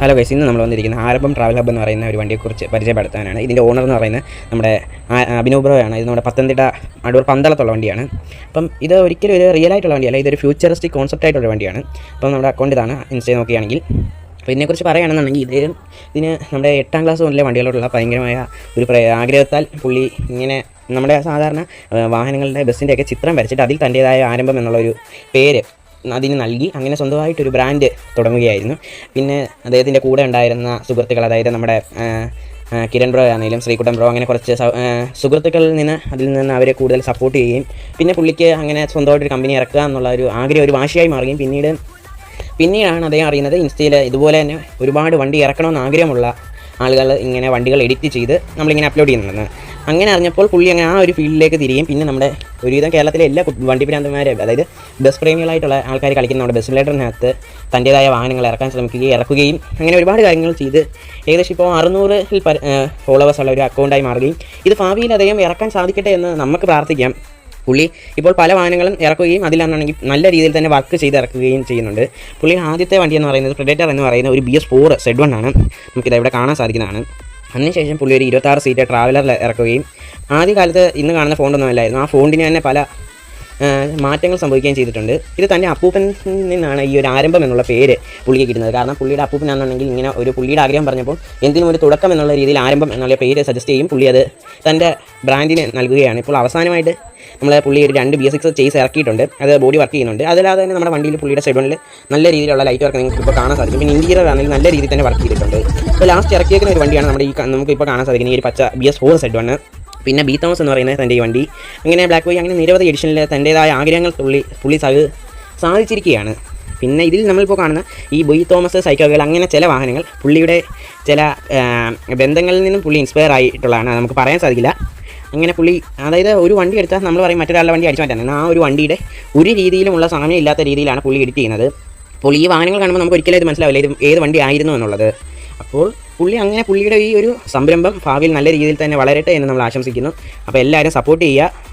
Hello guys, ഇന്ന് നമ്മൾ വന്നിരിക്കുന്നത് ആരംഭം ട്രാവൽ ഹബ് എന്ന് പറയുന്ന ഒരു വണ്ടിയെക്കുറിച്ച് പരിചയപ്പെടുത്താനാണ്. ഇതിൻ്റെ ഓണർ എന്ന് പറയുന്നത് നമ്മുടെ അഭിനവ് ബ്രോയാണ്. ഇത് നമ്മുടെ പത്തനംതിട്ട അടൂർ പന്തളത്തുള്ള വണ്ടിയാണ്. അപ്പം ഇത് ഒരിക്കലും ഒരു റിയൽ ആയിട്ടുള്ള വണ്ടിയല്ല, ഇതൊരു ഫ്യൂച്ചറിസ്റ്റിക് കോൺസെപ്റ്റ് ആയിട്ടുള്ള വണ്ടിയാണ്. അപ്പം നമ്മുടെ അക്കൗണ്ട് ഇതാണ്, ഇൻസ്റ്റയിൽ നോക്കുകയാണെങ്കിൽ. അപ്പോൾ ഇതിനെക്കുറിച്ച് പറയുകയാണെന്നുണ്ടെങ്കിൽ ഇതിന് നമ്മുടെ 8ാം ക്ലാസ് മുതലേ വണ്ടികളോടുള്ള ഭയങ്കരമായ ഒരു ആഗ്രഹത്താൽ പുള്ളി ഇങ്ങനെ നമ്മുടെ സാധാരണ വാഹനങ്ങളുടെ ബസ്സിൻ്റെയൊക്കെ ചിത്രം വരച്ചിട്ട് അതിൽ തൻ്റേതായ ആരംഭം എന്നുള്ളൊരു പേര് അതിന് നൽകി അങ്ങനെ സ്വന്തമായിട്ടൊരു ബ്രാൻഡ് തുടങ്ങുകയായിരുന്നു. പിന്നെ അദ്ദേഹത്തിൻ്റെ കൂടെ ഉണ്ടായിരുന്ന സുഹൃത്തുക്കൾ, അതായത് നമ്മുടെ കിരൺ ബ്രോ ആണെങ്കിലും ശ്രീകുട്ടൻ ബ്രോ, അങ്ങനെ കുറച്ച് സുഹൃത്തുക്കളിൽ നിന്ന് അതിൽ നിന്ന് അവരെ കൂടുതൽ സപ്പോർട്ട് ചെയ്യുകയും പിന്നെ പുള്ളിക്ക് അങ്ങനെ സ്വന്തമായിട്ടൊരു കമ്പനി ഇറക്കുക എന്നുള്ള ഒരു ആഗ്രഹം ഒരു വാശിയായി മാറുകയും പിന്നീടാണ് അദ്ദേഹം അറിയുന്നത് ഇൻസ്റ്റയിൽ ഇതുപോലെ തന്നെ ഒരുപാട് വണ്ടി ഇറക്കണമെന്ന് ആഗ്രഹമുള്ള ആളുകൾ ഇങ്ങനെ വണ്ടികൾ എഡിറ്റ് ചെയ്ത് നമ്മളിങ്ങനെ അപ്ലോഡ് ചെയ്യുന്നുണ്ടെന്ന്. അങ്ങനെ അറിഞ്ഞപ്പോൾ പുള്ളി അങ്ങനെ ആ ഒരു ഫീൽഡിലേക്ക് തിരികെയും പിന്നെ നമ്മുടെ ഒരുവിധം കേരളത്തിലെ എല്ലാ വണ്ടി ഭ്രാന്തന്മാരെ, അതായത് ബസ് പ്രേമികളായിട്ടുള്ള ആൾക്കാർ കളിക്കുന്ന നമ്മുടെ ബസ് സിമുലേറ്ററിനകത്ത് തൻ്റേതായ വാഹനങ്ങൾ ഇറക്കാൻ ഇറക്കുകയും അങ്ങനെ ഒരുപാട് കാര്യങ്ങൾ ചെയ്ത് ഏകദേശം ഇപ്പോൾ 600-ൽ ഫോളോവേഴ്സുള്ള ഒരു അക്കൗണ്ടായി മാറുകയും ഇത് ഭാവിയിൽ അദ്ദേഹം ഇറക്കാൻ സാധിക്കട്ടെ എന്ന് നമുക്ക് പ്രാർത്ഥിക്കാം. പുള്ളി ഇപ്പോൾ പല വാഹനങ്ങളും ഇറക്കുകയും അതിലാണെങ്കിൽ നല്ല രീതിയിൽ തന്നെ വർക്ക് ചെയ്ത് ഇറക്കുകയും ചെയ്യുന്നുണ്ട്. പുള്ളി ആദ്യത്തെ വണ്ടി എന്ന് പറയുന്നത് പ്രെഡേറ്റർ എന്ന് പറയുന്ന ഒരു BS4 Z1 ആണ്. നമുക്കിത് ഇവിടെ കാണാൻ സാധിക്കുന്നതാണ്. അതിനുശേഷം പുള്ളി ഒരു 26 സീറ്റ് ട്രാവലറിൽ ഇറക്കുകയും ആദ്യകാലത്ത് ഇന്ന് കാണുന്ന ഫോണ്ടൊന്നുമല്ലായിരുന്നു. ആ ഫോണ്ടിന് തന്നെ പല മാറ്റങ്ങൾ സംഭവിക്കുകയും ചെയ്തിട്ടുണ്ട്. ഇത് തന്നെ അപ്പൂപ്പനിൽ നിന്നാണ് ഈ ഒരു ആരംഭം എന്നുള്ള പേര് പുള്ളിക്ക് കിട്ടുന്നത്. കാരണം പുള്ളിയുടെ അപ്പൂപ്പനാണെന്നുണ്ടെങ്കിൽ ഇങ്ങനെ ഒരു പുള്ളിയുടെ ആഗ്രഹം പറഞ്ഞപ്പോൾ എന്തിനും ഒരു തുടക്കം എന്നുള്ള രീതിയിൽ ആരംഭം എന്നുള്ള പേര് സജസ്റ്റ് ചെയ്യും. പുള്ളി അത് തൻ്റെ ബ്രാൻഡിന് നൽകുകയാണ്. ഇപ്പോൾ അവസാനമായിട്ട് പുള്ളി ഒരു 2 BS6 ചേസ് ഇറക്കിയിട്ടുണ്ട്. അത് ബോഡി വർക്ക് ചെയ്യുന്നുണ്ട്. അതില്ലാതെ തന്നെ നമ്മുടെ വണ്ടിയിൽ പുള്ളിയുടെ Z1-ൽ നല്ല രീതിയിലുള്ള ലൈറ്റ് വർക്ക് നിങ്ങൾക്ക് ഇപ്പോൾ കാണാൻ സാധിക്കും. പിന്നെ ഇൻറ്റീരിയർ ആണെങ്കിൽ നല്ല രീതിയിൽ തന്നെ വർക്ക് ചെയ്തിട്ടുണ്ട്. ഇപ്പോൾ ലാസ്റ്റ് ഇറക്കിയേക്കുന്ന ഒരു വണ്ടിയാണ് നമ്മുടെ നമുക്കിപ്പോൾ കാണാൻ സാധിക്കുന്ന ഈ ഒരു പച്ച BS4 Z1. പിന്നെ ബി തോമസ് എന്ന് പറയുന്നത് തൻ്റെ ഈ വണ്ടി, അങ്ങനെ ബ്ലാക്ക് ബോയ്, അങ്ങനെ നിരവധി എഡിഷനിൽ തൻ്റേതായ ആഗ്രഹങ്ങൾ പുള്ളി സാധിച്ചിരിക്കുകയാണ്. പിന്നെ ഇതിൽ നമ്മളിപ്പോൾ കാണുന്ന ഈ ബി തോമസ് സൈക്കിളുകൾ, അങ്ങനെ ചില വാഹനങ്ങൾ പുള്ളിയുടെ ചില ബന്ധങ്ങളിൽ നിന്നും പുള്ളി ഇൻസ്പയർ ആയിട്ടുള്ളതാണ്, നമുക്ക് പറയാൻ സാധിക്കില്ല. അങ്ങനെ പുള്ളി, അതായത് ഒരു വണ്ടി എടുത്താൽ നമ്മൾ പറയും മറ്റൊരാളുടെ വണ്ടി അടിച്ചു മാറ്റാൻ, ആ ഒരു വണ്ടിയുടെ ഒരു രീതിയിലുമുള്ള സാമ്യം ഇല്ലാത്ത രീതിയിലാണ് പുള്ളി എഡിറ്റ് ചെയ്യുന്നത്. അപ്പോൾ ഈ വാഹനങ്ങൾ കാണുമ്പോൾ നമുക്ക് ഒരിക്കലും ഇത് മനസ്സിലാവില്ല ഇത് ഏത് വണ്ടി ആയിരുന്നു എന്നുള്ളത്. അപ്പോൾ പുള്ളിയുടെ ഈ ഒരു സംരംഭം ഭാവിയിൽ നല്ല രീതിയിൽ തന്നെ വളരട്ടെ എന്ന് നമ്മൾ ആശംസിക്കുന്നു. അപ്പോൾ എല്ലാവരും സപ്പോർട്ട് ചെയ്യുക.